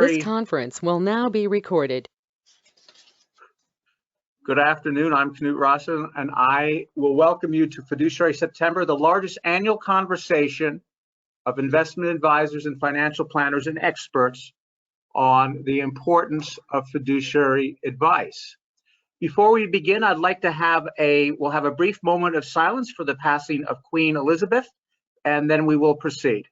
This conference will now be recorded. Good afternoon, I'm Knut Rostad, and I will welcome you to Fiduciary September, the largest annual conversation of investment advisors and financial planners and experts on the importance of fiduciary advice. Before we begin, I'd like to we'll have a brief moment of silence for the passing of Queen Elizabeth, and then we will proceed.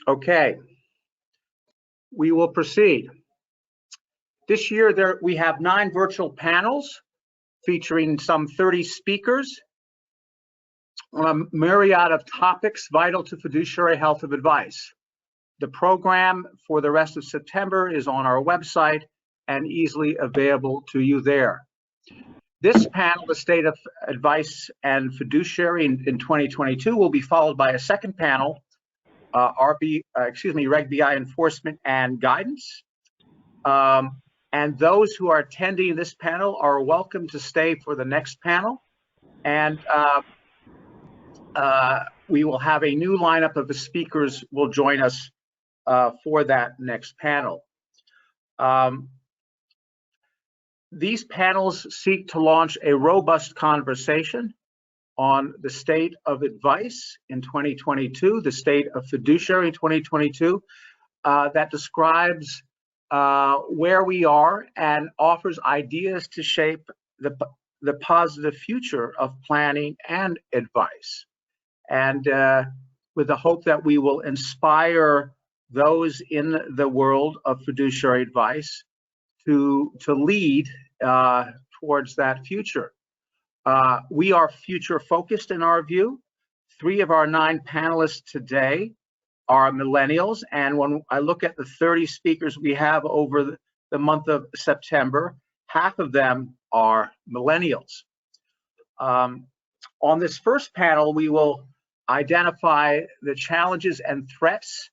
Okay, we will proceed. This year we have 9 virtual panels featuring some 30 speakers on a myriad of topics vital to fiduciary health of advice. The program for the rest of September is on our website and easily available to you there. This panel, the State of Advice and Fiduciary in 2022, will be followed by a second panel, Reg BI Enforcement and Guidance. And those who are attending this panel are welcome to stay for the next panel. And we will have a new lineup of the speakers will join us for that next panel. These panels seek to launch a robust conversation on the state of advice in 2022, the state of fiduciary in 2022, that describes where we are and offers ideas to shape the positive future of planning and advice. And with the hope that we will inspire those in the world of fiduciary advice to lead towards that future. We are future focused in our view. 3 of our 9 panelists today are millennials, and when I look at the 30 speakers we have over the month of September, half of them are millennials. On this first panel, we will identify the challenges and threats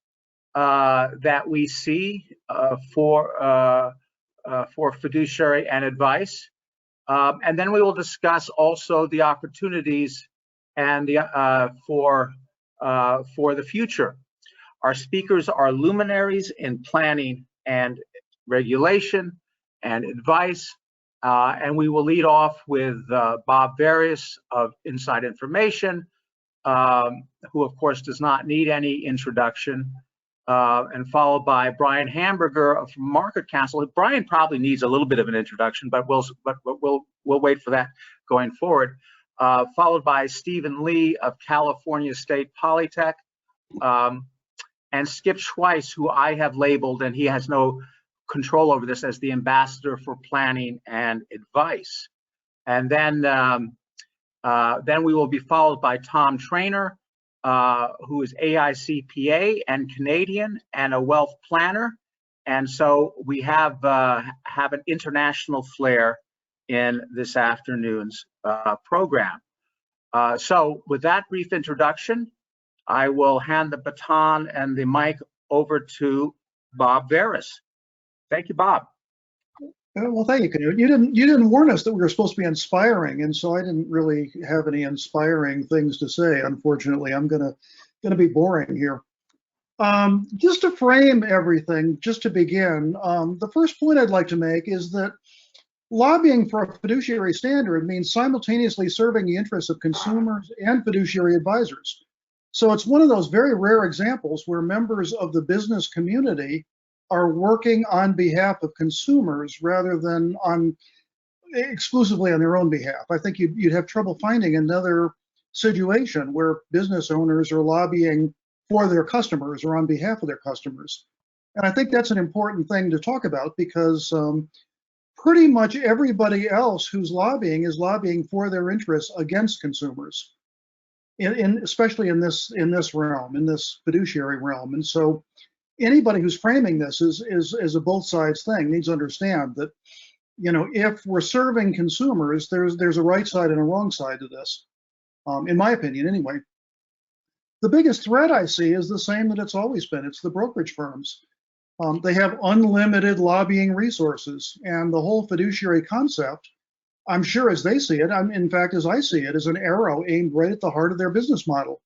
that we see for fiduciary and advice. And then we will discuss also the opportunities and for the future. Our speakers are luminaries in planning and regulation and advice. And we will lead off with Bob Various of Inside Information, who of course does not need any introduction, and followed by Brian Hamburger from Market Counsel. Brian probably needs a little bit of an introduction, but we'll wait for that going forward. Followed by Stephen Lee of California State Polytech, and Skip Schweiss, who I have labeled, and he has no control over this, as the ambassador for planning and advice. And then we will be followed by Tom Trainor, who is AICPA and Canadian and a wealth planner. And so we have an international flair in this afternoon's program. So with that brief introduction, I will hand the baton and the mic over to Bob Various. Thank you, Bob. Well, thank you, Knut. You didn't warn us that we were supposed to be inspiring, and so I didn't really have any inspiring things to say. Unfortunately, I'm gonna be boring here. Just to frame everything, just to begin, the first point I'd like to make is that lobbying for a fiduciary standard means simultaneously serving the interests of consumers and fiduciary advisors. So it's one of those very rare examples where members of the business community are working on behalf of consumers rather than exclusively on their own behalf. I think you'd have trouble finding another situation where business owners are lobbying for their customers or on behalf of their customers. And I think that's an important thing to talk about, because pretty much everybody else who's lobbying is lobbying for their interests against consumers, especially in this realm, in this fiduciary realm. And so anybody who's framing this is a both sides thing needs to understand that, if we're serving consumers, there's a right side and a wrong side to this, in my opinion anyway. The biggest threat I see is the same that it's always been. It's the brokerage firms. They have unlimited lobbying resources, and the whole fiduciary concept, I'm sure as they see it, in fact, as I see it, is an arrow aimed right at the heart of their business model.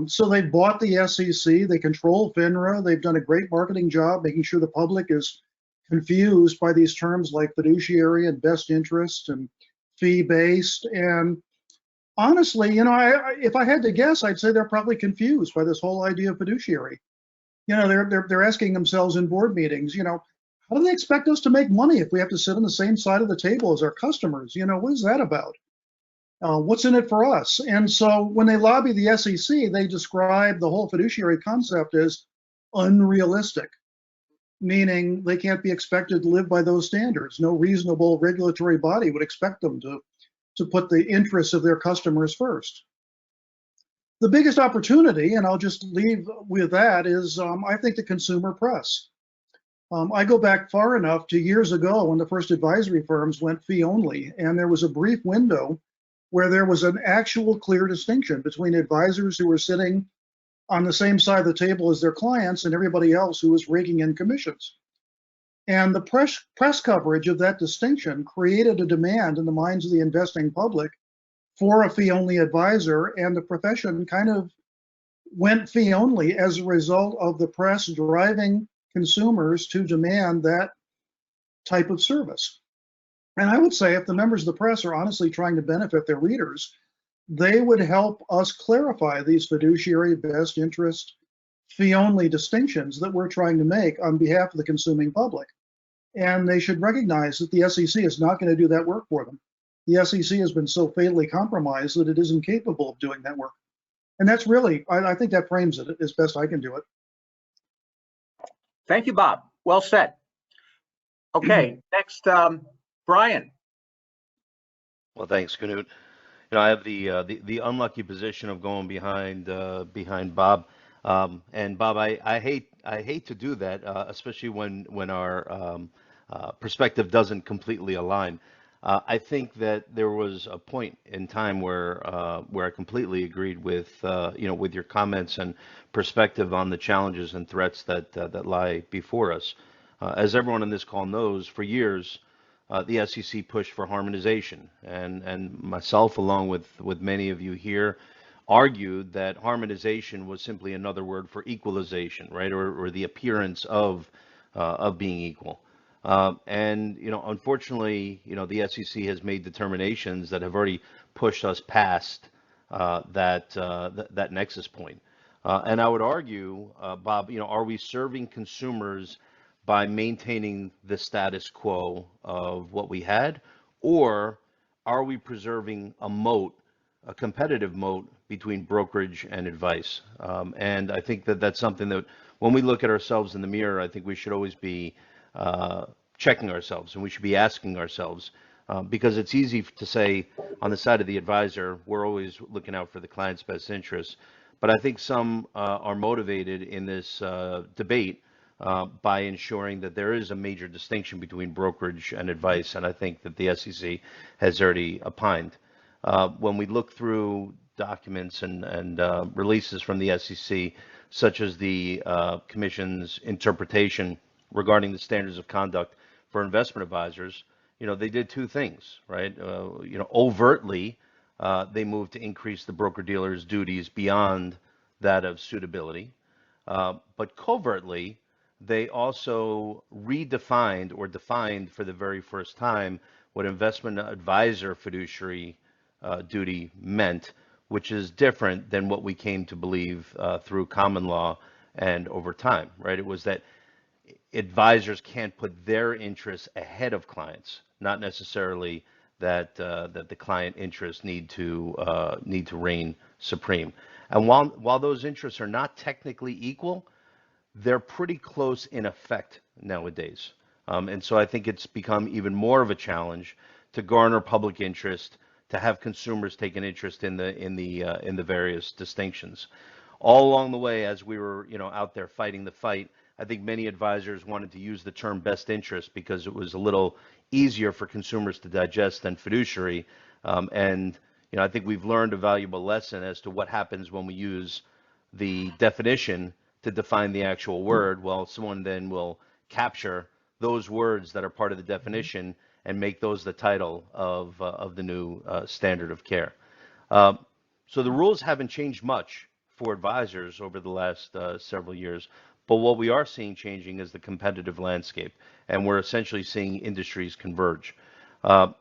So they've bought the SEC, they control FINRA, they've done a great marketing job making sure the public is confused by these terms like fiduciary and best interest and fee-based. And honestly, you know, if I had to guess, I'd say they're probably confused by this whole idea of fiduciary. You know, they're asking themselves in board meetings, you know, how do they expect us to make money if we have to sit on the same side of the table as our customers? You know, what is that about? What's in it for us? And so when they lobby the SEC, they describe the whole fiduciary concept as unrealistic, meaning they can't be expected to live by those standards. No reasonable regulatory body would expect them to put the interests of their customers first. The biggest opportunity, and I'll just leave with that, is I think the consumer press. I go back far enough to years ago when the first advisory firms went fee only, and there was a brief window where there was an actual clear distinction between advisors who were sitting on the same side of the table as their clients and everybody else who was raking in commissions. And the press coverage of that distinction created a demand in the minds of the investing public for a fee-only advisor, and the profession kind of went fee-only as a result of the press driving consumers to demand that type of service. And I would say if the members of the press are honestly trying to benefit their readers, they would help us clarify these fiduciary best interest fee-only distinctions that we're trying to make on behalf of the consuming public. And they should recognize that the SEC is not going to do that work for them. The SEC has been so fatally compromised that it is incapable of doing that work. And that's really, I think that frames it as best I can do it. Thank you, Bob. Well said. Okay, next, Brian. Well, thanks, Knut. You know, I have the unlucky position of going behind Bob, and Bob, I hate to do that, especially when our perspective doesn't completely align. I think that there was a point in time where I completely agreed with you know, with your comments and perspective on the challenges and threats that lie before us. As everyone on this call knows, for years the SEC pushed for harmonization, and myself, along with many of you here, argued that harmonization was simply another word for equalization, right, or the appearance of being equal. And you know, unfortunately, you know, the SEC has made determinations that have already pushed us past that nexus point. And I would argue, Bob, you know, are we serving consumers by maintaining the status quo of what we had, or are we preserving a moat, a competitive moat between brokerage and advice? And I think that that's something that when we look at ourselves in the mirror, I think we should always be checking ourselves, and we should be asking ourselves, because it's easy to say on the side of the advisor, we're always looking out for the client's best interests. But I think some are motivated in this debate by ensuring that there is a major distinction between brokerage and advice, and I think that the SEC has already opined. When we look through documents and releases from the SEC, such as the Commission's interpretation regarding the standards of conduct for investment advisors, you know, they did two things, right? You know, overtly, they moved to increase the broker-dealer's duties beyond that of suitability, but covertly, they also redefined or defined for the very first time what investment advisor fiduciary duty meant, which is different than what we came to believe through common law and over time, right? It was that advisors can't put their interests ahead of clients, not necessarily that that the client interests need to reign supreme. And while those interests are not technically equal, they're pretty close in effect nowadays. And so I think it's become even more of a challenge to garner public interest, to have consumers take an interest in the various distinctions. All along the way, as we were, you know, out there fighting the fight, I think many advisors wanted to use the term best interest because it was a little easier for consumers to digest than fiduciary. And you know, I think we've learned a valuable lesson as to what happens when we use the definition to define the actual word. Well, someone then will capture those words that are part of the definition and make those the title of the new standard of care. So the rules haven't changed much for advisors over the last several years, but what we are seeing changing is the competitive landscape, and we're essentially seeing industries converge. I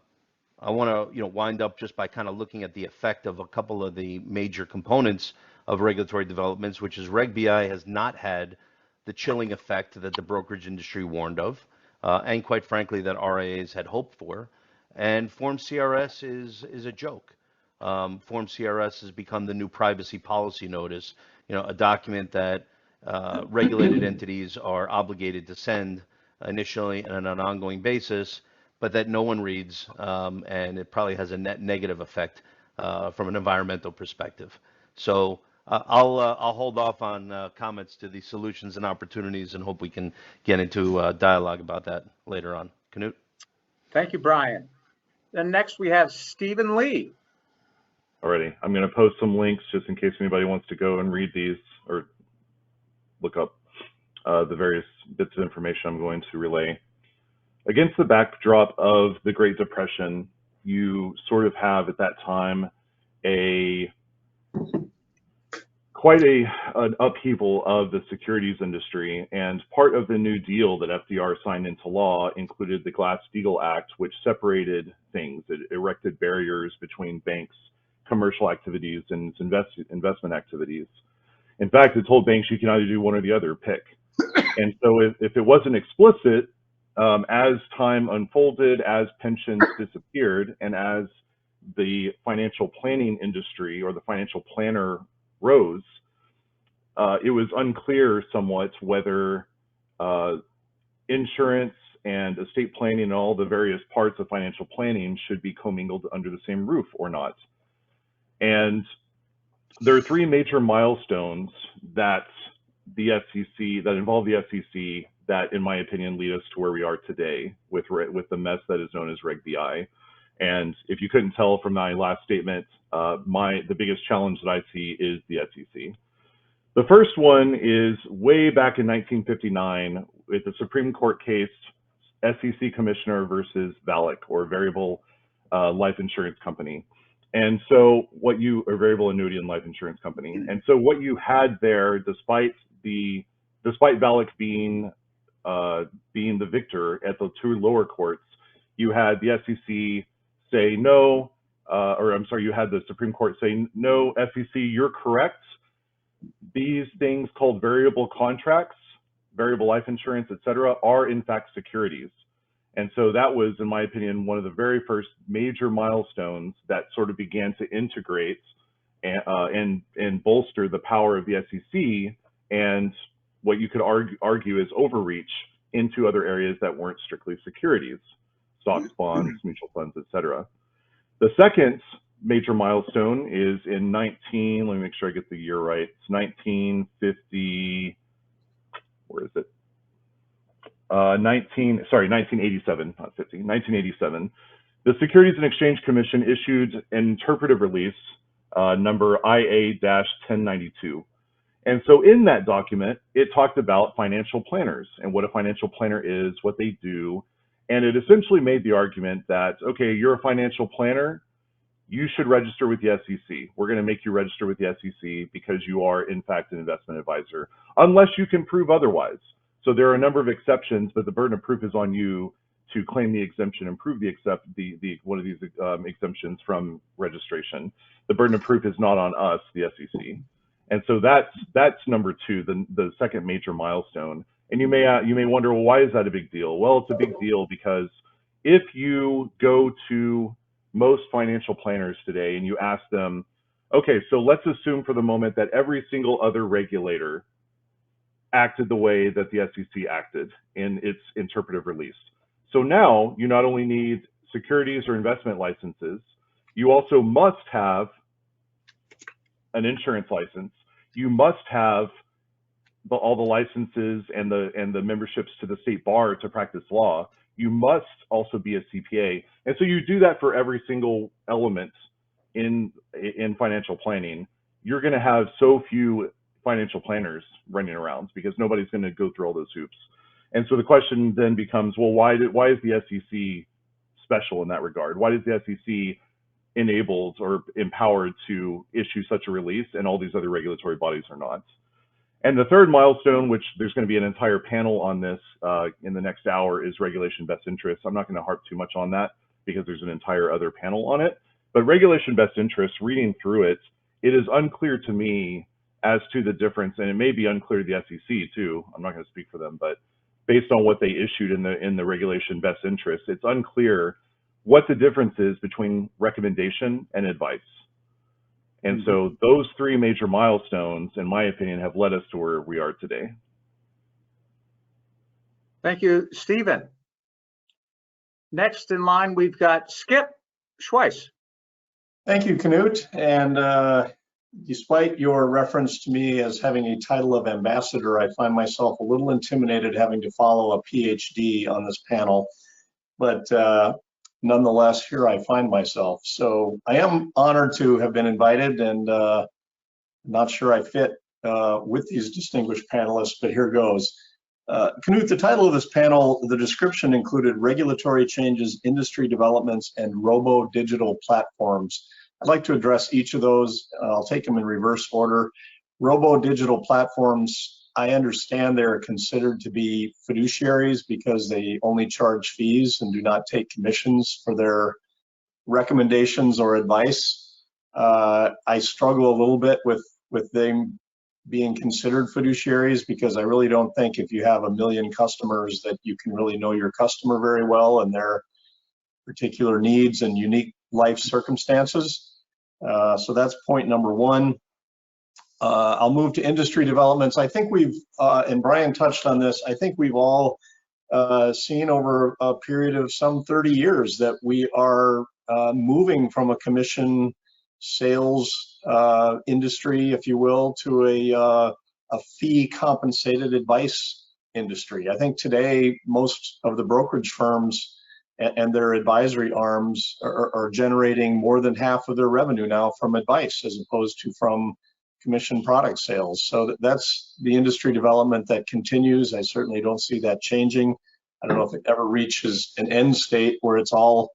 want to wind up just by kind of looking at the effect of a couple of the major components of regulatory developments, which is Reg BI has not had the chilling effect that the brokerage industry warned of, and quite frankly that RIAs had hoped for. And Form CRS is a joke. Form CRS has become the new privacy policy notice, a document that regulated entities are obligated to send initially and on an ongoing basis, but that no one reads, and it probably has a net negative effect from an environmental perspective. So I'll hold off on comments to the solutions and opportunities, and hope we can get into dialogue about that later on. Knut? Thank you, Brian. Then next we have Stephen Lee. Alrighty, I'm going to post some links just in case anybody wants to go and read these or look up the various bits of information I'm going to relay. Against the backdrop of the Great Depression, you sort of have at that time quite an upheaval of the securities industry, and part of the New Deal that FDR signed into law included the Glass-Steagall Act, which separated things. It erected barriers between banks' commercial activities and investment activities. In fact, it told banks you can either do one or the other, pick. And so if it wasn't explicit, as time unfolded, as pensions disappeared, and as the financial planning industry or the financial planner rose, it was unclear somewhat whether insurance and estate planning and all the various parts of financial planning should be commingled under the same roof or not. And there are three major milestones that involve the SEC that, in my opinion, lead us to where we are today with the mess that is known as Reg BI. And if you couldn't tell from my last statement, the biggest challenge that I see is the SEC. The first one is way back in 1959 with the Supreme Court case, SEC Commissioner versus VALIC, or Variable Life Insurance Company. And so Variable Annuity and Life Insurance Company. And so what you had there, despite VALIC being the victor at the two lower courts, you had the SEC say no, you had the Supreme Court say, no, SEC, you're correct. These things called variable contracts, variable life insurance, et cetera, are in fact securities. And so that was, in my opinion, one of the very first major milestones that sort of began to integrate and bolster the power of the SEC and what you could argue is overreach into other areas that weren't strictly securities, stocks, bonds, mutual funds, et cetera. The second major milestone is in let me make sure I get the year right. It's 1950, where is it? 1987, not 50, 1987. The Securities and Exchange Commission issued an interpretive release, number IA-1092. And so in that document, it talked about financial planners and what a financial planner is, what they do. And it essentially made the argument that, okay, you're a financial planner, you should register with the SEC. We're going to make you register with the SEC because you are, in fact, an investment advisor, unless you can prove otherwise. So there are a number of exceptions, but the burden of proof is on you to claim the exemption and prove one of these exemptions from registration. The burden of proof is not on us, the SEC. And so that's number two, the second major milestone. And you may wonder, well, why is that a big deal? Well, it's a big deal because if you go to most financial planners today and you ask them, okay, so let's assume for the moment that every single other regulator acted the way that the SEC acted in its interpretive release. So now you not only need securities or investment licenses, you also must have an insurance license. You must have all the licenses and the memberships to the state bar to practice law. You must also be a CPA. And so you do that for every single element in financial planning. You're going to have so few financial planners running around because nobody's going to go through all those hoops. And so the question then becomes, well, why is the SEC special in that regard? Why is the SEC enabled or empowered to issue such a release and all these other regulatory bodies are not? And the third milestone, which there's going to be an entire panel on this in the next hour, is regulation best interest. I'm not going to harp too much on that because there's an entire other panel on it. But regulation best interest, reading through it, it is unclear to me as to the difference, and it may be unclear to the SEC too. I'm not going to speak for them, but based on what they issued in the regulation best interest, it's unclear what the difference is between recommendation and advice. And so those three major milestones, in my opinion, have led us to where we are today. Thank you, Stephen. Next in line, we've got Skip Schweiss. Thank you, Knut. And despite your reference to me as having a title of ambassador, I find myself a little intimidated having to follow a PhD on this panel. But nonetheless, here I find myself. So I am honored to have been invited, and not sure I fit with these distinguished panelists, but here goes. Knut, the title of this panel, the description included regulatory changes, industry developments, and robo digital platforms. I'd like to address each of those. I'll take them in reverse order. Robo digital platforms, I understand they're considered to be fiduciaries because they only charge fees and do not take commissions for their recommendations or advice. I struggle a little bit with them being considered fiduciaries because I really don't think if you have 1 million customers that you can really know your customer very well and their particular needs and unique life circumstances. So that's point number one. I'll move to industry developments. I think we've, and Brian touched on this, I think we've all seen over a period of some 30 years that we are moving from a commission sales industry, if you will, to a fee compensated advice industry. I think today most of the brokerage firms and their advisory arms are generating more than half of their revenue now from advice as opposed to from commission product sales. So that's the industry development that continues. I certainly don't see that changing. I don't know if it ever reaches an end state where it's all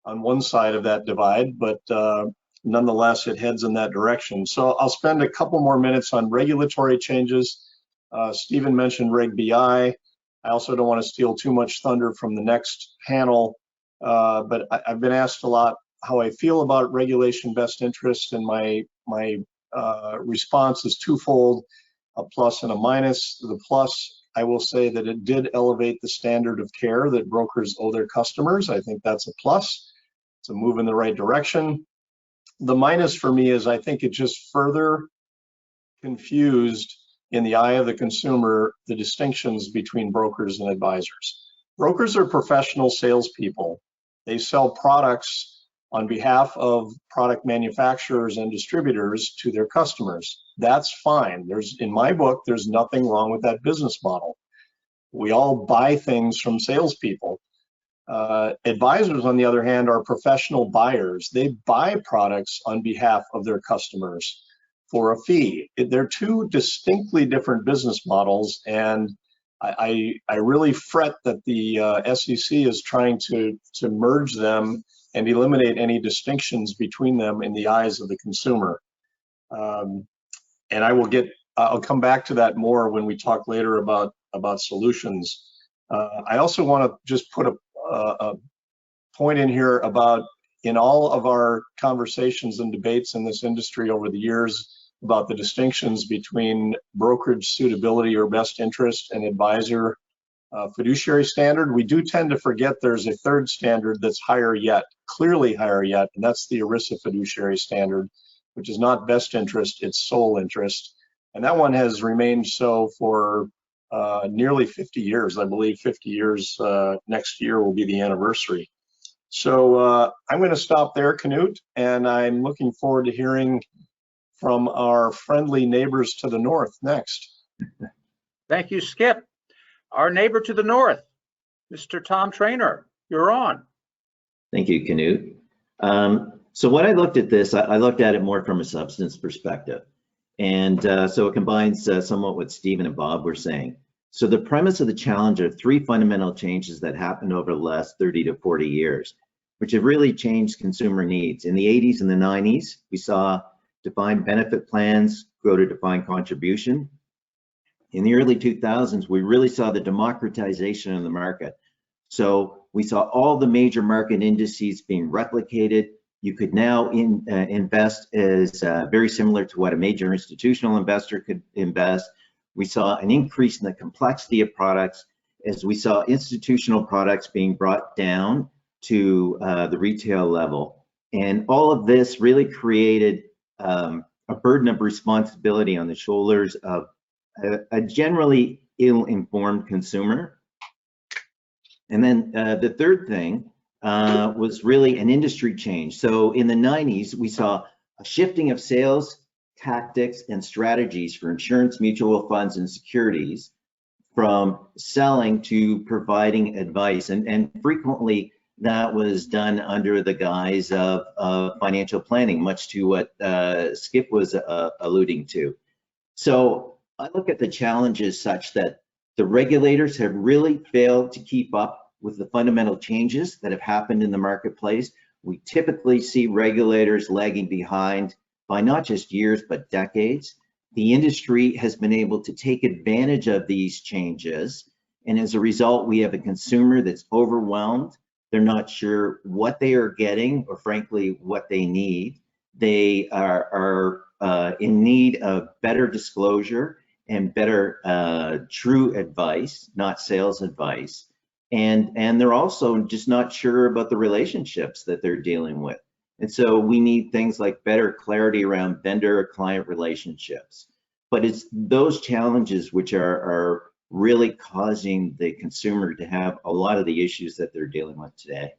on one side of that divide, but nonetheless, it heads in that direction. So I'll spend a couple more minutes on regulatory changes. Stephen mentioned Reg BI. I also don't want to steal too much thunder from the next panel, but I've been asked a lot how I feel about regulation best interest, and my response is twofold, a plus and a minus. The plus, I will say that it did elevate the standard of care that brokers owe their customers. I think that's a plus. It's a move in the right direction. The minus for me is I think it just further confused in the eye of the consumer the distinctions between brokers and advisors. Brokers are professional salespeople. They sell products on behalf of product manufacturers and distributors to their customers. That's fine. In my book, there's nothing wrong with that business model. We all buy things from salespeople. Advisors, on the other hand, are professional buyers. They buy products on behalf of their customers for a fee. They're two distinctly different business models, and I really fret that the SEC is trying to merge them and eliminate any distinctions between them in the eyes of the consumer. And I'll come back to that more when we talk later about solutions. I also want to just put a point in here about, in all of our conversations and debates in this industry over the years about the distinctions between brokerage suitability or best interest and advisor fiduciary standard, we do tend to forget there's a third standard that's higher yet, clearly higher yet, and that's the ERISA fiduciary standard, which is not best interest, it's sole interest. And that one has remained so for nearly 50 years. I believe 50 years next year will be the anniversary. So I'm going to stop there, Knut, and I'm looking forward to hearing from our friendly neighbors to the north next. Thank you, Skip. Our neighbor to the north, Mr. Tom Trainor, you're on. Thank you, Knut. So when I looked at this, I looked at it more from a substance perspective. And so it combines somewhat what Stephen and Bob were saying. So the premise of the challenge are three fundamental changes that happened over the last 30 to 40 years, which have really changed consumer needs. In the 80s and the 90s, we saw defined benefit plans grow to defined contribution. In the early 2000s, we really saw the democratization of the market. So we saw all the major market indices being replicated. You could now invest as very similar to what a major institutional investor could invest. We saw an increase in the complexity of products as we saw institutional products being brought down to the retail level. And all of this really created a burden of responsibility on the shoulders of a generally ill-informed consumer. And then the third thing was really an industry change. So in the 90s, we saw a shifting of sales tactics and strategies for insurance, mutual funds, and securities from selling to providing advice. And frequently that was done under the guise of financial planning, much to what Skip was alluding to. So I look at the challenges such that the regulators have really failed to keep up with the fundamental changes that have happened in the marketplace. We typically see regulators lagging behind by not just years, but decades. The industry has been able to take advantage of these changes. And as a result, we have a consumer that's overwhelmed. They're not sure what they are getting or frankly, what they need. They are in need of better disclosure and better true advice, not sales advice. And they're also just not sure about the relationships that they're dealing with. And so we need things like better clarity around vendor-client relationships. But it's those challenges which are really causing the consumer to have a lot of the issues that they're dealing with today.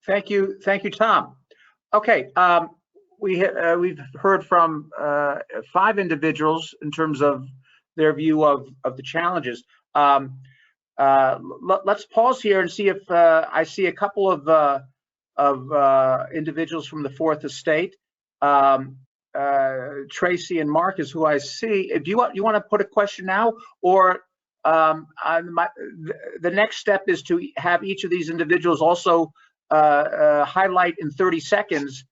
Thank you, Tom. Okay, we've heard from 5 individuals in terms of their view of the challenges. Let's pause here and see if I see a couple of individuals from the Fourth Estate. Tracy and Mark is who I see. Do you want to put a question now, or the next step is to have each of these individuals also highlight in 30 seconds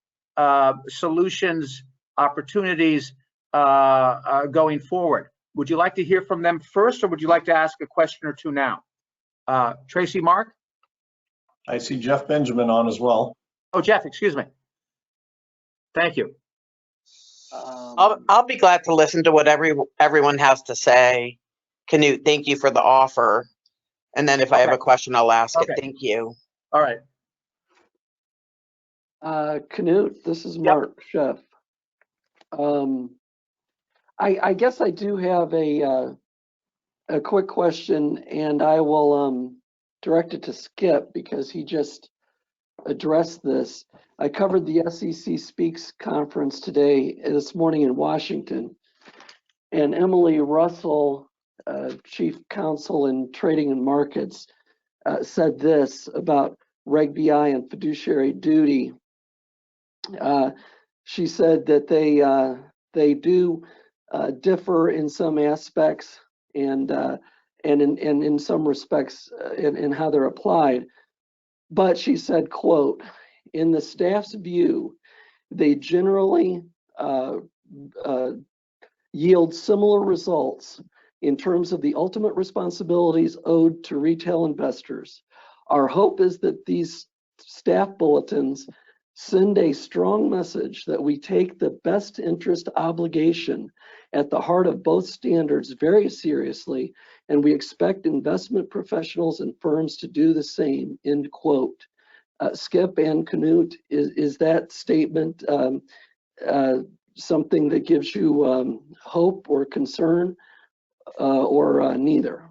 solutions, opportunities going forward. Would you like to hear from them first, or would you like to ask a question or two now? Tracy, Mark? I see Jeff Benjamin on as well. Oh, Jeff, excuse me. Thank you. I'll be glad to listen to what everyone has to say. Knut, thank you for the offer. And then if I have a question, I'll ask it. Thank you. All right. Knut, this is Mark Chef. I guess I do have a quick question, and I will direct it to Skip because he just addressed this. I covered the SEC Speaks conference this morning in Washington, and Emily Russell, Chief Counsel in Trading and Markets, said this about Reg BI and fiduciary duty. She said that they do differ in some aspects and in some respects in how they're applied. But she said, quote, in the staff's view, they generally yield similar results in terms of the ultimate responsibilities owed to retail investors. Our hope is that these staff bulletins send a strong message that we take the best interest obligation at the heart of both standards very seriously, and we expect investment professionals and firms to do the same, end quote. Skip and Knut, is that statement something that gives you hope or concern, or neither?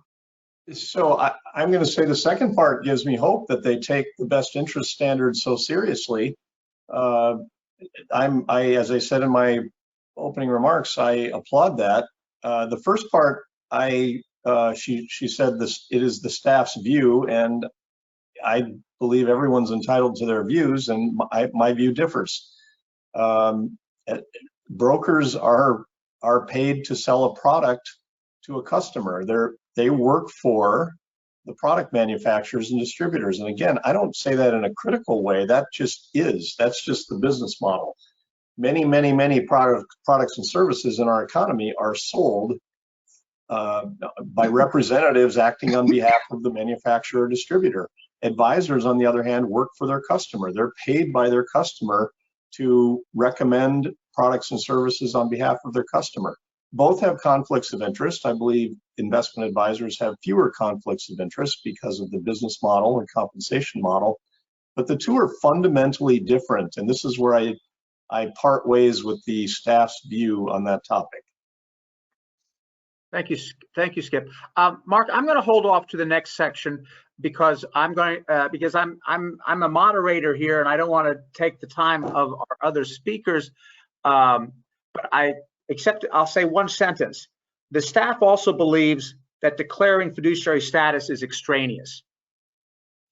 So I'm going to say the second part gives me hope that they take the best interest standards so seriously. As I said in my opening remarks, I applaud that. The first part, she said this, it is the staff's view, and I believe everyone's entitled to their views, and my view differs. brokers are paid to sell a product to a customer. They work for the product manufacturers and distributors. And again, I don't say that in a critical way. That's just the business model. Many products and services in our economy are sold by representatives acting on behalf of the manufacturer or distributor. Advisors, on the other hand, work for their customer. They're paid by their customer to recommend products and services on behalf of their customer. Both have conflicts of interest. I believe investment advisors have fewer conflicts of interest because of the business model and compensation model, but the two are fundamentally different. And this is where I part ways with the staff's view on that topic. Thank you, Skip. Mark, I'm going to hold off to the next section because I'm a moderator here and I don't want to take the time of our other speakers. But I'll say one sentence. The staff also believes that declaring fiduciary status is extraneous.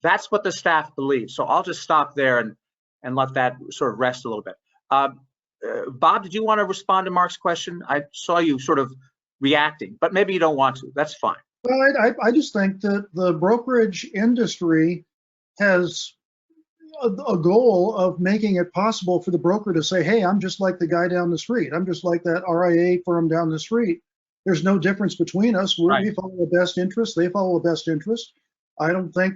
That's what the staff believes. So I'll just stop there and let that sort of rest a little bit. Bob, did you want to respond to Mark's question? I saw you sort of reacting, but maybe you don't want to. That's fine. Well, I just think that the brokerage industry has a goal of making it possible for the broker to say, hey, I'm just like the guy down the street. I'm just like that RIA firm down the street. There's no difference between us. We follow the best interest. They follow the best interest. I don't think,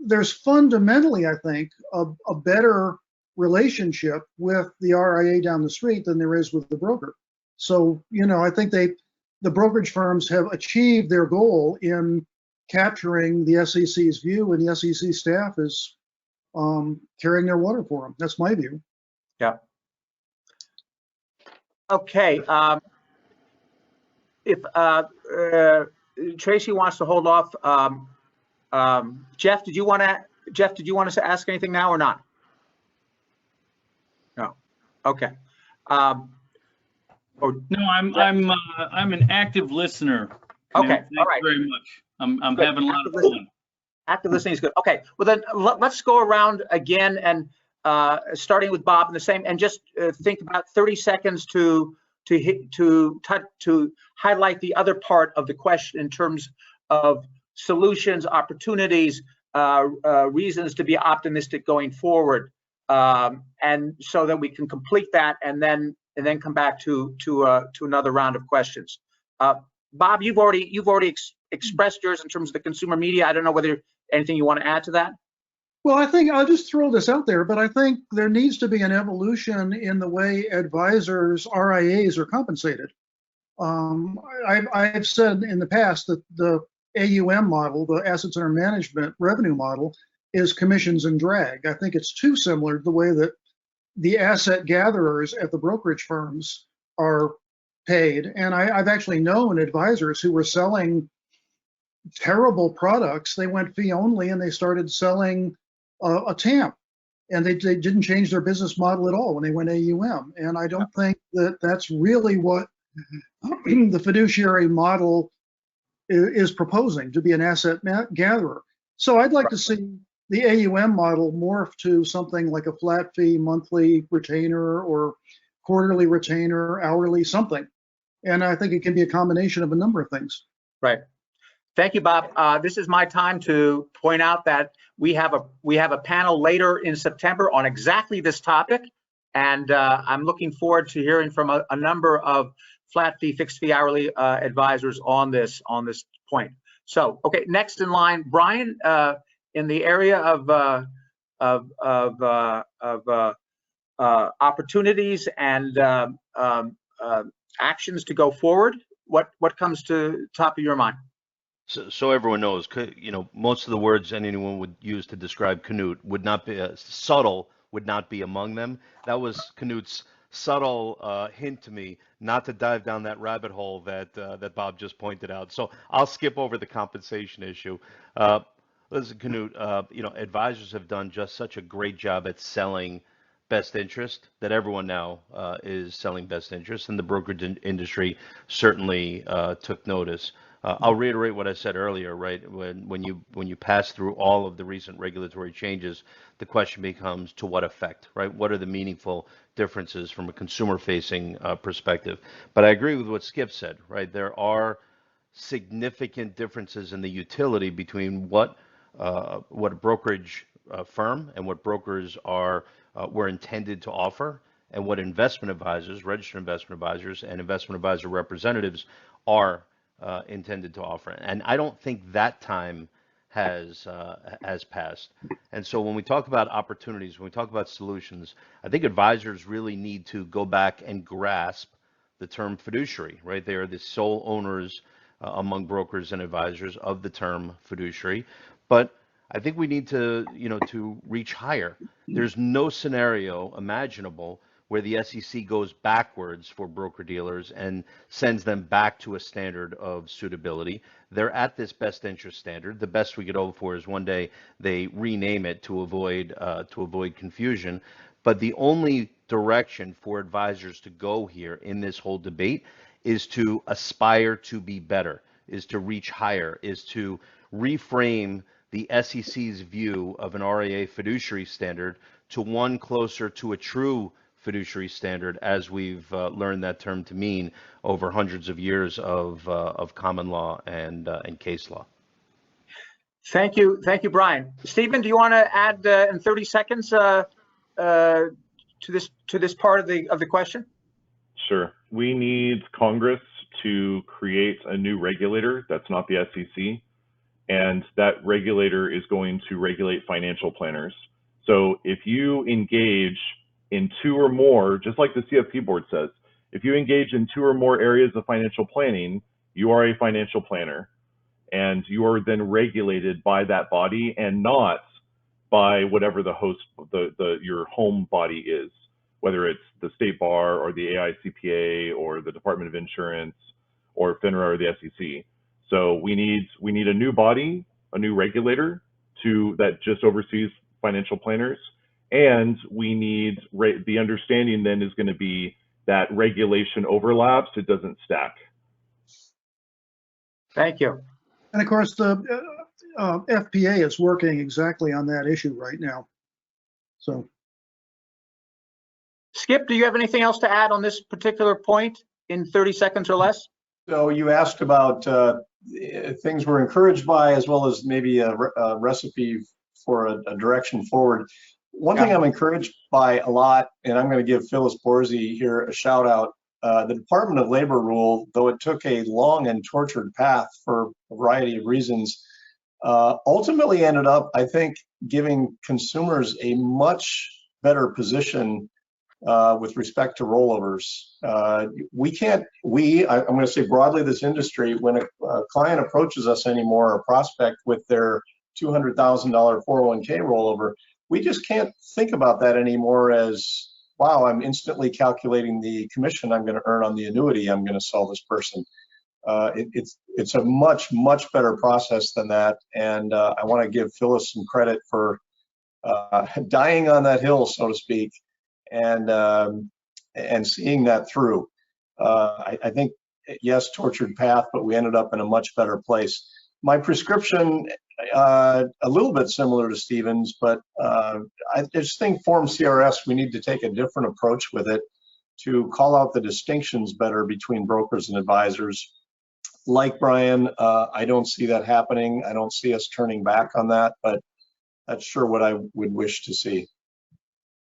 there's fundamentally, I think, a better relationship with the RIA down the street than there is with the broker. So, I think the brokerage firms have achieved their goal in capturing the SEC's view, and the SEC staff is carrying their water for them. That's my view. Yeah. Okay. If Tracy wants to hold off, Jeff, did you want to ask anything now or not? No. Okay. No, I'm an active listener. Okay. Thank you very much. I'm having a lot of fun. Active listening is good. Okay. Well, then let's go around again and starting with Bob and the same, and just think about 30 seconds to highlight the other part of the question in terms of solutions, opportunities, reasons to be optimistic going forward, and so that we can complete that and then come back to another round of questions. Bob, you've already expressed yours in terms of the consumer media. I don't know whether anything you want to add to that. Well, I think I'll just throw this out there, but I think there needs to be an evolution in the way advisors, RIAs, are compensated. I've said in the past that the AUM model, the assets under management revenue model, is commissions and drag. I think it's too similar to the way that the asset gatherers at the brokerage firms are paid. And I've actually known advisors who were selling terrible products. They went fee only and they started selling a TAMP, and they didn't change their business model at all when they went AUM. And I don't think that that's really what the fiduciary model is proposing, to be an asset gatherer. So I'd like to see the AUM model morph to something like a flat fee monthly retainer or quarterly retainer, hourly, something. And I think it can be a combination of a number of things. Right. Thank you, Bob. This is my time to point out that we have a panel later in September on exactly this topic, and I'm looking forward to hearing from a number of flat fee, fixed fee, hourly advisors on this point. So, okay, next in line, Brian, in the area of opportunities and actions to go forward, what comes to top of your mind? So everyone knows, most of the words anyone would use to describe Knut would not be subtle, would not be among them. That was Knut's subtle hint to me not to dive down that rabbit hole that Bob just pointed out. So I'll skip over the compensation issue. Listen, Knut, advisors have done just such a great job at selling best interest that everyone now is selling best interest, and the brokerage industry certainly took notice. I'll reiterate what I said earlier, right? When you pass through all of the recent regulatory changes, the question becomes to what effect, right? What are the meaningful differences from a consumer-facing perspective? But I agree with what Skip said, right? There are significant differences in the utility between what a brokerage firm and what brokers were intended to offer, and what investment advisors, registered investment advisors, and investment advisor representatives are intended to offer. And I don't think that time has passed. And so when we talk about opportunities, when we talk about solutions, I think advisors really need to go back and grasp the term fiduciary, right? They are the sole owners among brokers and advisors of the term fiduciary. But I think we need to, to reach higher. There's no scenario imaginable where the SEC goes backwards for broker dealers and sends them back to a standard of suitability. They're at this best interest standard. The best we could hope for is one day they rename it to avoid confusion. But the only direction for advisors to go here in this whole debate is to aspire to be better, is to reach higher, is to reframe the SEC's view of an RIA fiduciary standard to one closer to a true fiduciary standard, as we've learned that term to mean over hundreds of years of common law and case law. Thank you, Brian. Stephen, do you want to add in 30 seconds to this part of the question? Sure. We need Congress to create a new regulator that's not the SEC, and that regulator is going to regulate financial planners. So if you engage in 2 or more, just like the CFP board says, if you engage in 2 or more areas of financial planning, you are a financial planner, and you are then regulated by that body and not by whatever the host, your home body is, whether it's the State Bar or the AICPA or the Department of Insurance or FINRA or the SEC. So we need a new body, a new regulator that just oversees financial planners. And we need, the understanding then is going to be that regulation overlaps, it doesn't stack. Thank you. And of course, the FPA is working exactly on that issue right now. So, Skip, do you have anything else to add on this particular point in 30 seconds or less? So you asked about things we're encouraged by, as well as maybe a recipe for a direction forward. One thing I'm encouraged by a lot, and I'm going to give Phyllis Borzi here a shout out, the Department of Labor rule, though it took a long and tortured path for a variety of reasons, ultimately ended up, I think, giving consumers a much better position with respect to rollovers. I'm going to say broadly this industry, when a client approaches us anymore, a prospect with their $200,000 401k rollover, we just can't think about that anymore as, wow, I'm instantly calculating the commission I'm going to earn on the annuity I'm going to sell this person. It's a much, much better process than that. And I want to give Phyllis some credit for dying on that hill, so to speak, and seeing that through. I think, yes, tortured path, but we ended up in a much better place. My prescription, a little bit similar to Stephen's, but I just think Form CRS, we need to take a different approach with it to call out the distinctions better between brokers and advisors. Like Brian, I don't see that happening. I don't see us turning back on that, but that's sure what I would wish to see.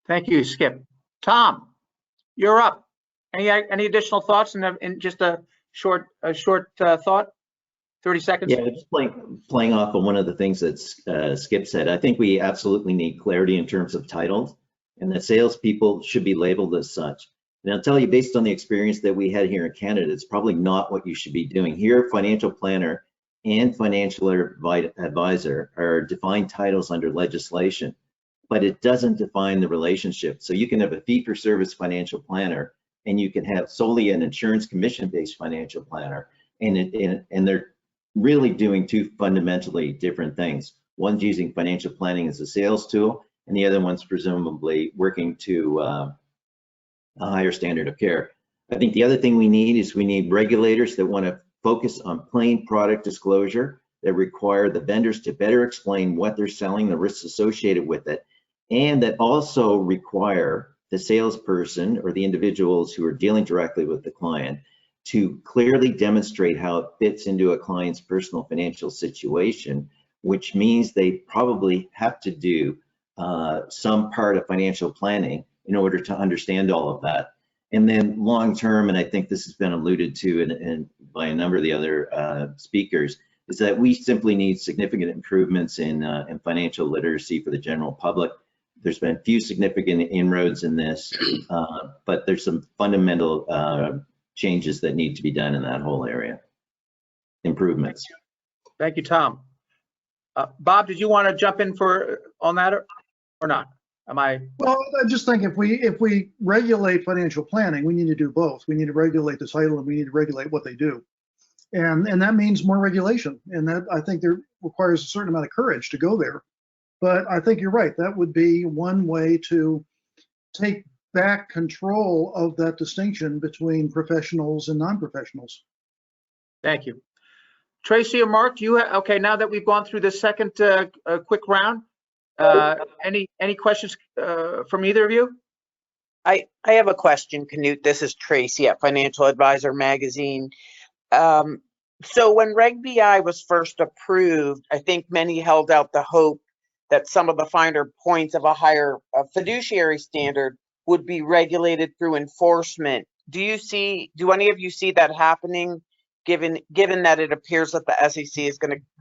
Thank you, Skip. Tom, you're up. Any additional thoughts in just a short thought? 30 seconds. Yeah, just playing off of one of the things that Skip said, I think we absolutely need clarity in terms of titles, and that salespeople should be labeled as such. And I'll tell you, based on the experience that we had here in Canada, it's probably not what you should be doing. Here, financial planner and financial advisor are defined titles under legislation, but it doesn't define the relationship. So you can have a fee-for-service financial planner, and you can have solely an insurance commission-based financial planner, and they're really doing 2 fundamentally different things. One's using financial planning as a sales tool, and the other one's presumably working to a higher standard of care. I think the other thing we need is we need regulators that want to focus on plain product disclosure that require the vendors to better explain what they're selling, the risks associated with it, and that also require the salesperson or the individuals who are dealing directly with the client to clearly demonstrate how it fits into a client's personal financial situation, which means they probably have to do some part of financial planning in order to understand all of that. And then long term, and I think this has been alluded to and by a number of the other speakers, is that we simply need significant improvements in financial literacy for the general public. There's been few significant inroads in this, but there's some fundamental changes that need to be done in that whole area. Improvements. Thank you, Tom. Bob, did you want to jump in on that or not? Am I? Well, I just think if we regulate financial planning, we need to do both. We need to regulate the title and we need to regulate what they do. And that means more regulation. And that, I think, there requires a certain amount of courage to go there. But I think you're right. That would be one way to take back control of that distinction between professionals and non-professionals. Thank you. Tracy or Mark, okay, now that we've gone through the second quick round, any questions from either of you? I have a question, Knut. This is Tracy at Financial Advisor Magazine. So when Reg BI was first approved, I think many held out the hope that some of the finer points of a higher fiduciary standard would be regulated through enforcement. Do any of you see that happening, given that it appears that the SEC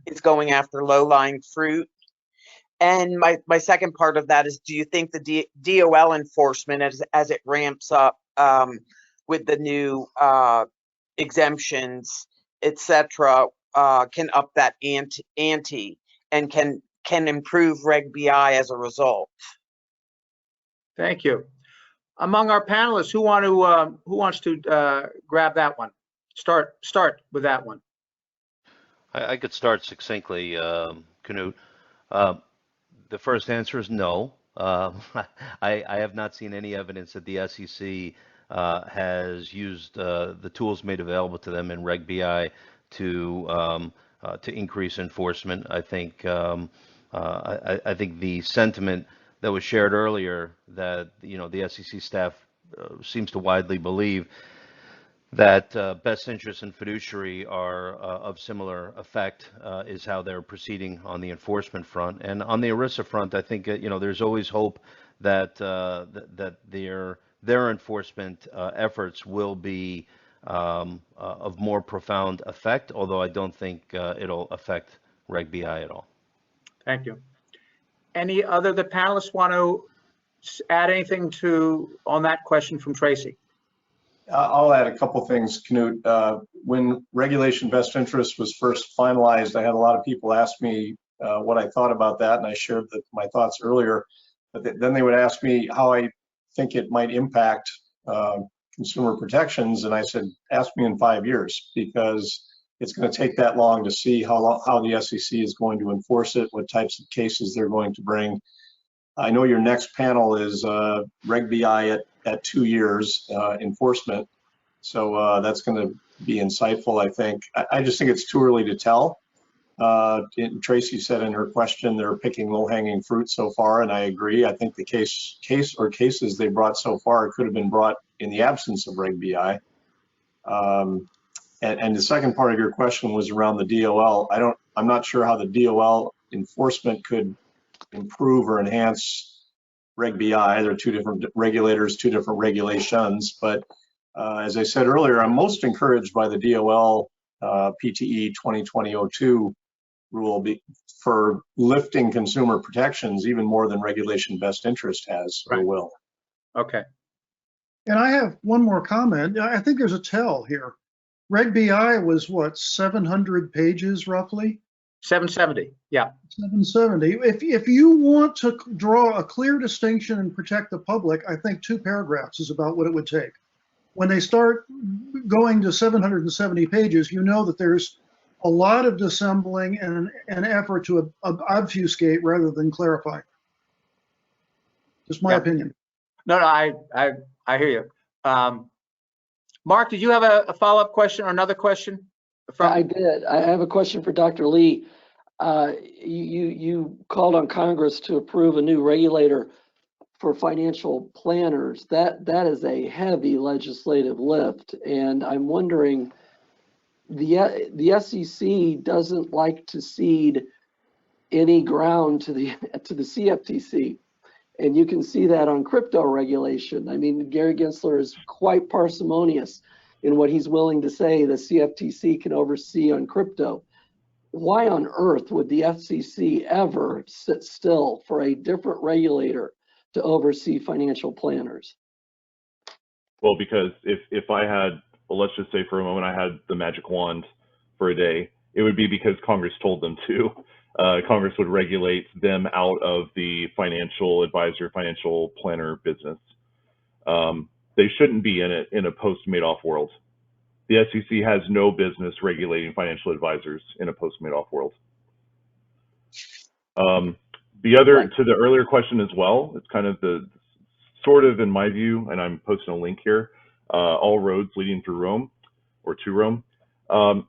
is going after low-lying fruit? And my second part of that is, do you think the DOL enforcement, as it ramps up with the new exemptions, etc., can up that ante and can improve Reg BI as a result? Thank you. Among our panelists, who wants to grab that one? Start with that one. I could start succinctly, Knut. The first answer is no. I have not seen any evidence that the SEC has used the tools made available to them in Reg BI to increase enforcement. I think I think the sentiment that was shared earlier, that the SEC staff seems to widely believe that best interests and fiduciary are of similar effect, is how they're proceeding on the enforcement front. And on the ERISA front, I think there's always hope that that their enforcement efforts will be of more profound effect, although I don't think it'll affect Reg BI at all. Thank you. Any other the panelists want to add anything on that question from Tracy? I'll add a couple things, Knut. When regulation best interest was first finalized, I had a lot of people ask me what I thought about that, and I shared my thoughts earlier. But then they would ask me how I think it might impact consumer protections, and I said, ask me in 5 years, because it's going to take that long to see how the SEC is going to enforce it, what types of cases they're going to bring. I know your next panel is Reg BI at 2 years enforcement, so that's going to be insightful, I think. I just think it's too early to tell. Tracy said in her question they're picking low-hanging fruit so far, and I agree. I think the cases they brought so far could have been brought in the absence of Reg BI. And the second part of your question was around the DOL. I'm not sure how the DOL enforcement could improve or enhance Reg BI. They're two different regulators, two different regulations. But as I said earlier, I'm most encouraged by the DOL PTE 2020-02 rule for lifting consumer protections even more than regulation best interest has or will. Okay. And I have one more comment. I think there's a tell here. Reg BI was what, 700 pages roughly? 770, yeah. 770. If you want to draw a clear distinction and protect the public, I think 2 paragraphs is about what it would take. When they start going to 770 pages, you know that there's a lot of dissembling and an effort to obfuscate rather than clarify. Just my opinion. No, I hear you. Mark, did you have a follow-up question or another question I did. I have a question for Dr. Lee. You called on Congress to approve a new regulator for financial planners. That is a heavy legislative lift, and I'm wondering, the SEC doesn't like to cede any ground to the CFTC, and you can see that on crypto regulation. I mean, Gary Gensler is quite parsimonious in what he's willing to say the CFTC can oversee on crypto. Why on earth would the FCC ever sit still for a different regulator to oversee financial planners? Well, because if I had, well, let's just say for a moment, I had the magic wand for a day, it would be because Congress told them to. Congress would regulate them out of the financial advisor, financial planner business. They shouldn't be in it in a post-Madoff world. The SEC has no business regulating financial advisors in a post-Madoff world. The other, to the earlier question as well, it's kind of the sort of, in my view, and I'm posting a link here, all roads leading through Rome or to Rome,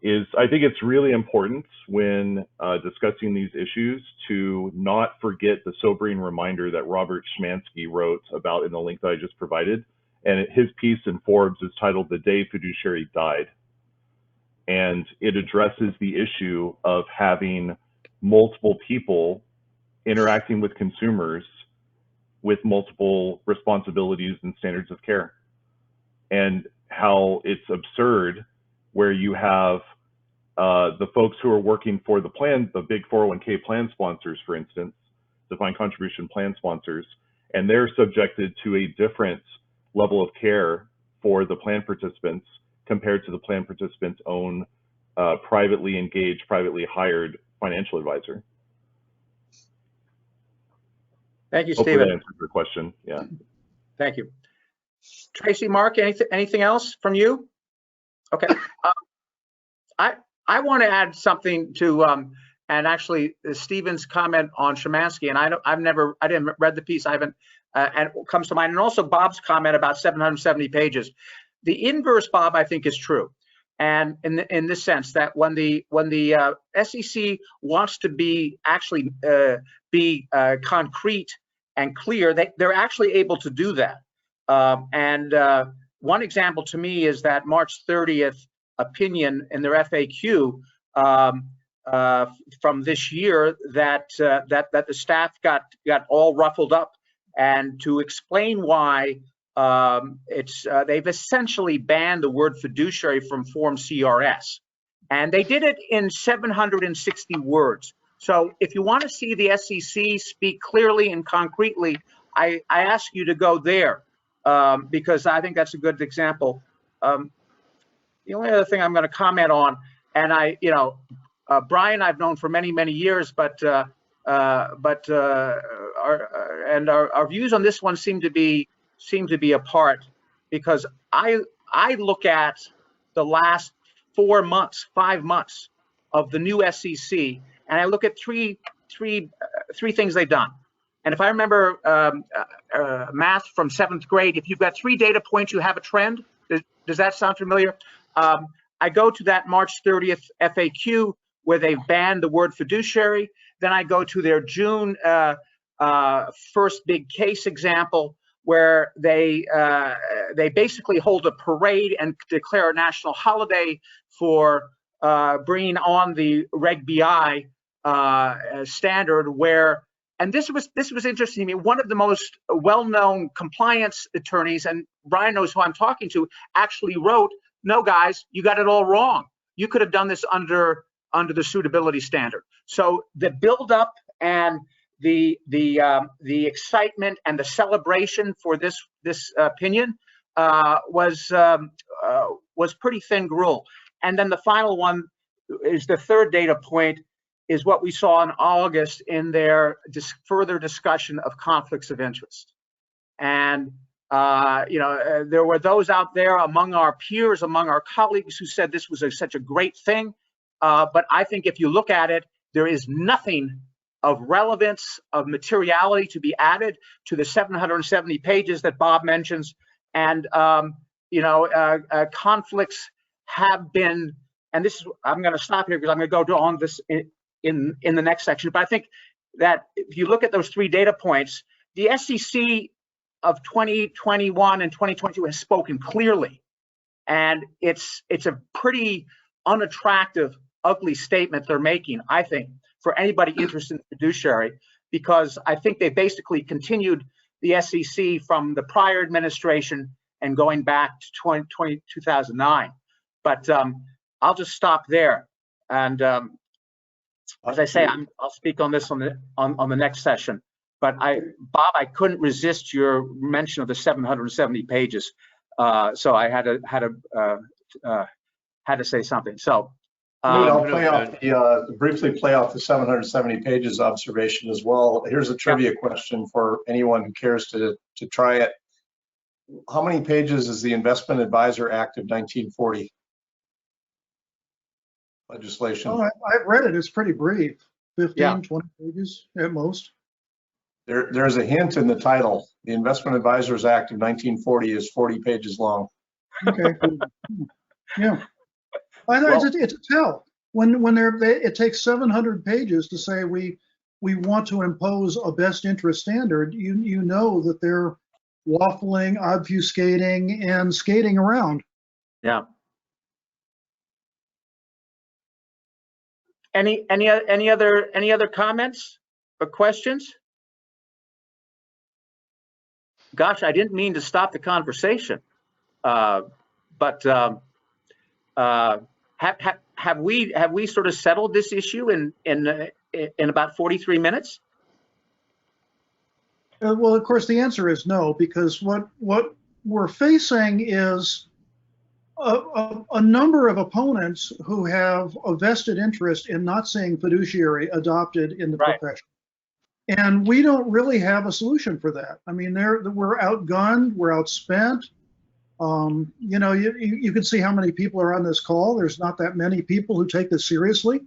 is I think it's really important when discussing these issues to not forget the sobering reminder that Robert Schmansky wrote about in the link that I just provided. And his piece in Forbes is titled "The Day Fiduciary Died." And it addresses the issue of having multiple people interacting with consumers with multiple responsibilities and standards of care, and how it's absurd where you have the folks who are working for the plan, the big 401k plan sponsors, for instance, defined contribution plan sponsors, and they're subjected to a different level of care for the plan participants compared to the plan participants' own privately engaged, privately hired financial advisor. Thank you, Hopefully Stephen. that answers your question. Yeah. Thank you. Tracy, Mark, anything else from you? Okay. I want to add something to, and actually Stephen's comment on Szymanski, and I didn't read the piece. I haven't, and it comes to mind, and also Bob's comment about 770 pages. The inverse, Bob, I think is true, and in this sense that when the SEC wants to be actually concrete and clear, they're actually able to do that. One example to me is that March 30th opinion in their FAQ from this year that the staff got all ruffled up, and to explain why they've essentially banned the word fiduciary from Form CRS, and they did it in 760 words. So if you want to see the SEC speak clearly and concretely, I ask you to go there, because I think that's a good example. The only other thing I'm going to comment on, and Brian I've known for many, many years, but our views on this one seem to be apart, because I look at the last 4 months, 5 months of the new SEC, and I look at three things they've done. And if I remember math from 7th grade, if you've got 3 data points, you have a trend. Does that sound familiar? I go to that March 30th FAQ where they've banned the word fiduciary. Then I go to their June first big case example, where they basically hold a parade and declare a national holiday for bringing on the Reg BI standard, where, and this was interesting to me, one of the most well-known compliance attorneys, and Brian knows who I'm talking to, actually wrote, "No, guys, you got it all wrong. You could have done this under the suitability standard." So the buildup and the excitement and the celebration for this opinion was pretty thin gruel. And then the final one is the third data point, is what we saw in August in their further discussion of conflicts of interest. And there were those out there among our peers, among our colleagues, who said this was such a great thing. But I think if you look at it, there is nothing of relevance, of materiality to be added to the 770 pages that Bob mentions. And conflicts have been and this is, I'm going to stop here because I'm going to go on this in the next section. But I think that if you look at those 3 data points, the SEC of 2021 and 2022 has spoken clearly, and it's a pretty unattractive, ugly statement they're making, I think, for anybody interested in fiduciary, because I think they basically continued the SEC from the prior administration and going back to 2009. But I'll just stop there. And as I say, I'll speak on this on the next session. But Bob, I couldn't resist your mention of the 770 pages, so I had to say something. So. I'll briefly play off the 770 pages observation as well. Here's a trivia question for anyone who cares to try it. How many pages is the Investment Advisor Act of 1940 legislation? Oh, I've read it. It's pretty brief, 15, 20 pages at most. There's a hint in the title. The Investment Advisors Act of 1940 is 40 pages long. Okay. Yeah. It's a tell. When it takes 700 pages to say we want to impose a best interest standard, you know that they're waffling, obfuscating, and skating around. Yeah. Any other comments or questions? Gosh, I didn't mean to stop the conversation, but have we sort of settled this issue in about 43 minutes? Well, of course, the answer is no, because what we're facing is a number of opponents who have a vested interest in not seeing fiduciary adopted in the profession. And we don't really have a solution for that. I mean, we're outgunned, we're outspent. You know, you can see how many people are on this call. There's not that many people who take this seriously.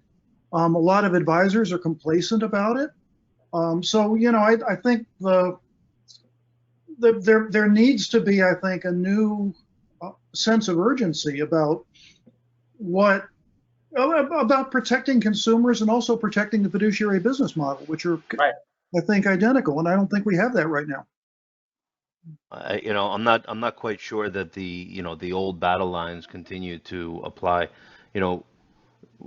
A lot of advisors are complacent about it. So, you know, I think there needs to be, I think, a new sense of urgency about about protecting consumers and also protecting the fiduciary business model, which are, I think, identical. And I don't think we have that right now. You know, I'm not quite sure that the old battle lines continue to apply. You know,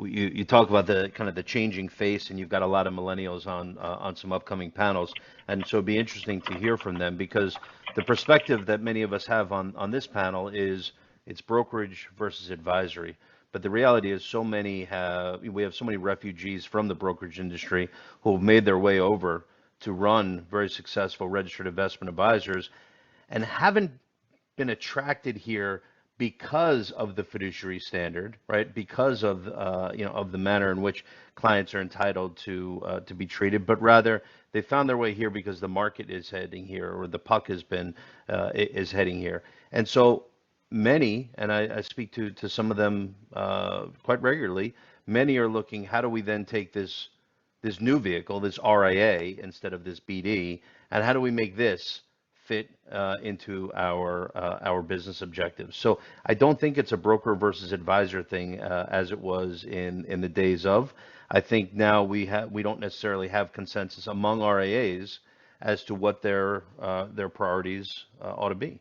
you talk about the kind of the changing face, and you've got a lot of millennials on some upcoming panels, and so it'd be interesting to hear from them, because the perspective that many of us have on this panel is it's brokerage versus advisory. But the reality is we have so many refugees from the brokerage industry who have made their way over to run very successful registered investment advisors and haven't been attracted here because of the fiduciary standard, right? Because of of the manner in which clients are entitled to be treated, but rather they found their way here because the market is heading here, or the puck is heading here. And so many, and I speak to some of them quite regularly, many are looking, how do we then take this new vehicle, this RIA instead of this BD, and how do we make this fit into our business objectives? So I don't think it's a broker versus advisor thing as it was in the days of. I think now we don't necessarily have consensus among RIAs as to what their priorities ought to be.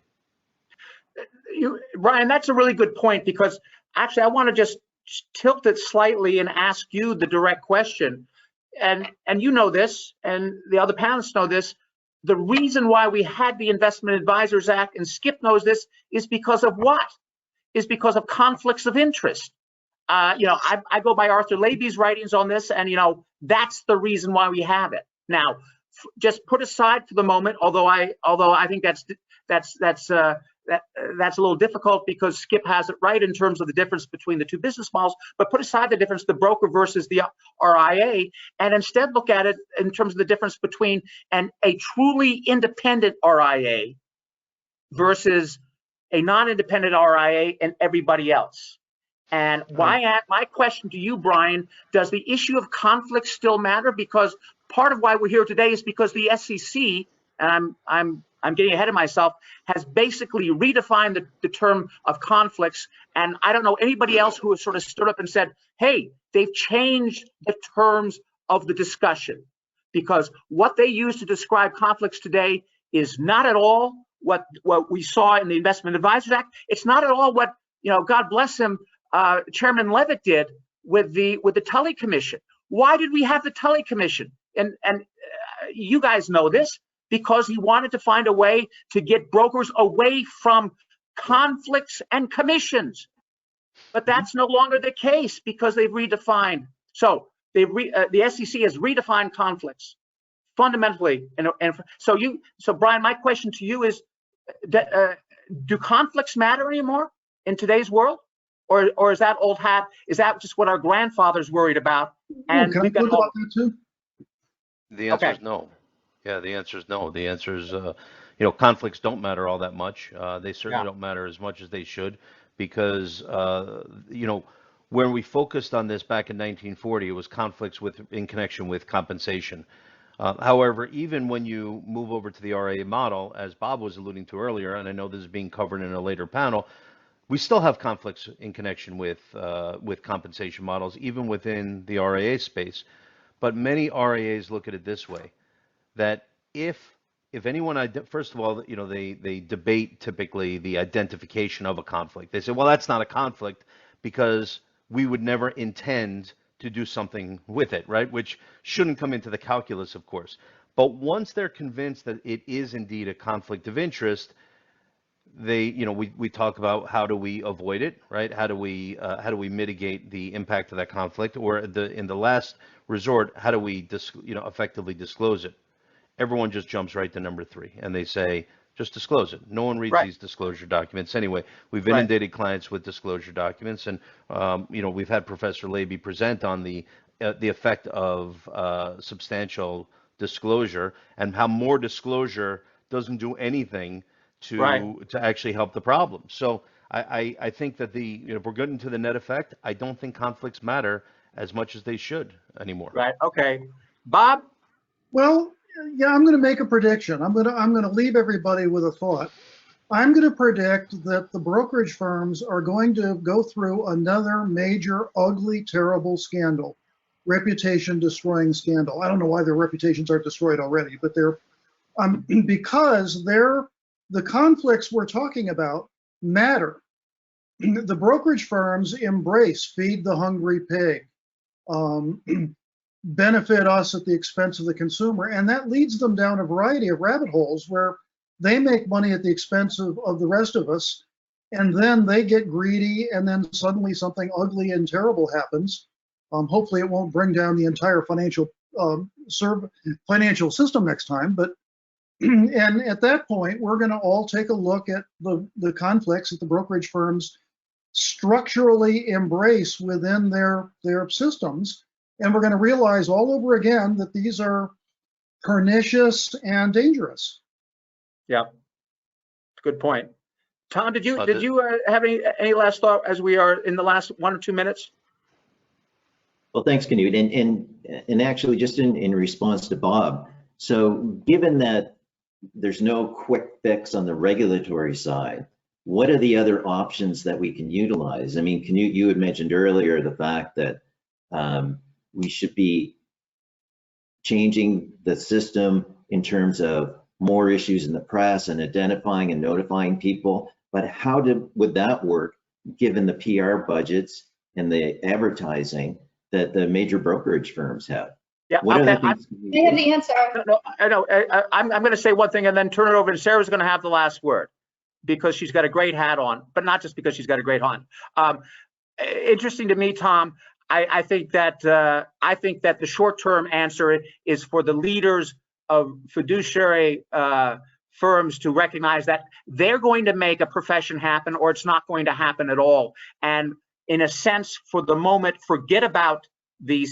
Brian, that's a really good point, because actually I want to just tilt it slightly and ask you the direct question. And you know this, and the other panelists know this. The reason why we had the Investment Advisors Act, and Skip knows this, is because of what? Is because of conflicts of interest. I go by Arthur Leiby's writings on this, and that's the reason why we have it. Now, just put aside for the moment, although I think that's a little difficult because Skip has it right in terms of the difference between the two business models, but put aside the difference, the broker versus the RIA, and instead look at it in terms of the difference between a truly independent RIA versus a non-independent RIA and everybody else. And my question to you, Brian, does the issue of conflict still matter? Because part of why we're here today is because the SEC, and I'm I'm getting ahead of myself, has basically redefined the term of conflicts. And I don't know anybody else who has sort of stood up and said, hey, they've changed the terms of the discussion, because what they use to describe conflicts today is not at all what we saw in the Investment Advisors Act. It's not at all what, God bless him, Chairman Levitt did with the Tully Commission. Why did we have the Tully Commission? And you guys know this, because he wanted to find a way to get brokers away from conflicts and commissions. But that's no longer the case, because they've redefined. So the SEC has redefined conflicts fundamentally. And so Brian, my question to you is, do conflicts matter anymore in today's world? Or is that old hat? Is that just what our grandfathers worried about? And can I talk about that too? The answer is no. Yeah, the answer is no. The answer is, conflicts don't matter all that much. They certainly don't matter as much as they should, because, when we focused on this back in 1940, it was conflicts in connection with compensation. However, even when you move over to the RIA model, as Bob was alluding to earlier, and I know this is being covered in a later panel, we still have conflicts in connection with compensation models, even within the RIA space. But many RIAs look at it this way, that if anyone, first of all, they debate typically the identification of a conflict. They say, well, that's not a conflict because we would never intend to do something with it, right? Which shouldn't come into the calculus, of course. But once they're convinced that it is indeed a conflict of interest, we talk about how do we avoid it, right? How do we mitigate the impact of that conflict, or in the last resort, how do we effectively disclose it? Everyone just jumps right to number 3, and they say, just disclose it. No one reads these disclosure documents anyway. We've inundated clients with disclosure documents, and we've had Professor Leiby present on the effect of substantial disclosure, and how more disclosure doesn't do anything to actually help the problem. So I think that if we're getting to the net effect, I don't think conflicts matter as much as they should anymore. Right. Okay. Bob? Well, yeah, I'm going to make a prediction. I'm going to leave everybody with a thought. I'm going to predict that the brokerage firms are going to go through another major, ugly, terrible scandal, reputation-destroying scandal. I don't know why their reputations aren't destroyed already, but they're because the conflicts we're talking about matter. The brokerage firms embrace feed the hungry pig, benefit us at the expense of the consumer, and that leads them down a variety of rabbit holes where they make money at the expense of the rest of us, and then they get greedy, and then suddenly something ugly and terrible happens. Hopefully it won't bring down the entire financial system next time, but and at that point, we're going to all take a look at the conflicts that the brokerage firms structurally embrace within their systems, and we're going to realize all over again that these are pernicious and dangerous. Yeah, good point. Tom, did you have any last thought as we are in the last 1 or 2 minutes? Well, thanks, Knut. And actually, just in response to Bob, so given that there's no quick fix on the regulatory side, what are the other options that we can utilize? I mean, Knut, you had mentioned earlier the fact that we should be changing the system in terms of more issues in the press and identifying and notifying people. But how would that work given the PR budgets and the advertising that the major brokerage firms have? Yeah, what okay. I have the answer. No, I know. I'm going to say one thing and then turn it over, and Sarah's going to have the last word because she's got a great hat on, but not just because she's got a great hat on. Interesting to me, Tom. I think that the short-term answer is for the leaders of fiduciary firms to recognize that they're going to make a profession happen, or it's not going to happen at all. And in a sense, for the moment, forget about the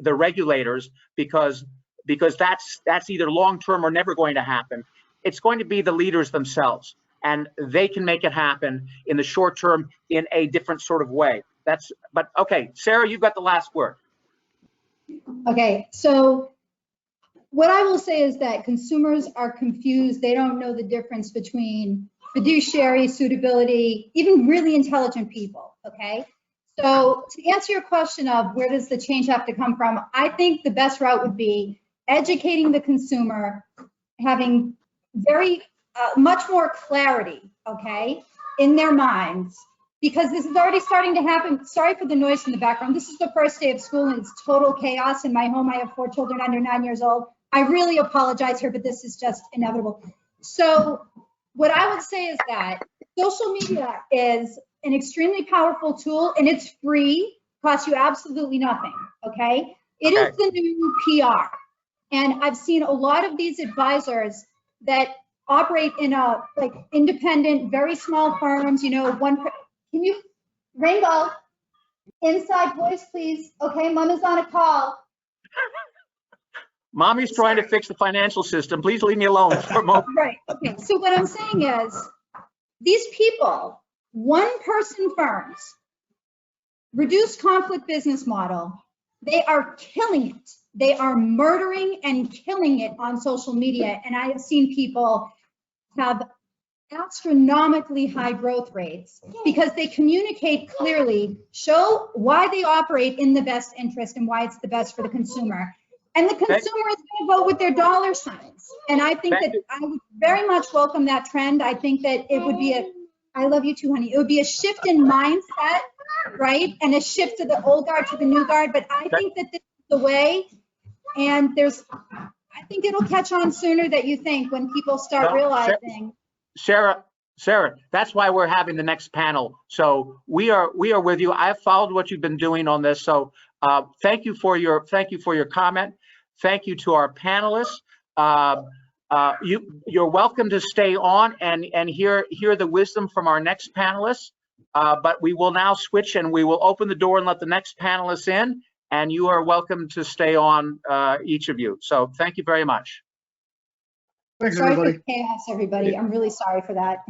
regulators, because that's either long-term or never going to happen. It's going to be the leaders themselves, and they can make it happen in the short term in a different sort of way. But okay, Sarah, you've got the last word. Okay, so what I will say is that consumers are confused. They don't know the difference between fiduciary, suitability, even really intelligent people, okay? So to answer your question of where does the change have to come from, I think the best route would be educating the consumer, having very much more clarity, okay, in their minds, because this is already starting to happen. Sorry for the noise in the background. This is the first day of school and it's total chaos in my home. I have 4 children under 9 years old. I really apologize here, but this is just inevitable. So what I would say is that social media is an extremely powerful tool and it's free, costs you absolutely nothing, okay? It is the new PR. And I've seen a lot of these advisors that operate in a like independent, very small firms, you know, can you, Rainbow, inside voice, please. Okay, mom is on a call. Mommy's trying to fix the financial system. Please leave me alone for a moment. Right, okay, so what I'm saying is, these people, one-person firms, reduced conflict business model, they are killing it. They are murdering and killing it on social media. And I have seen people have astronomically high growth rates because they communicate clearly, show why they operate in the best interest and why it's the best for the consumer. And the consumer is going to vote with their dollar signs. And I think that I would very much welcome that trend. I think that it would be I love you too, honey. It would be a shift in mindset, right? And a shift to the old guard to the new guard. But I think that this is the way. And I think it'll catch on sooner than you think when people start realizing. Sarah, that's why we're having the next panel. So we are with you. I've followed what you've been doing on this. So thank you for your comment. Thank you to our panelists. You're welcome to stay on and hear the wisdom from our next panelists. But we will now switch and we will open the door and let the next panelists in. And you are welcome to stay on, each of you. So thank you very much. Thanks, Sorry everybody. for the chaos, everybody. I'm really sorry for that.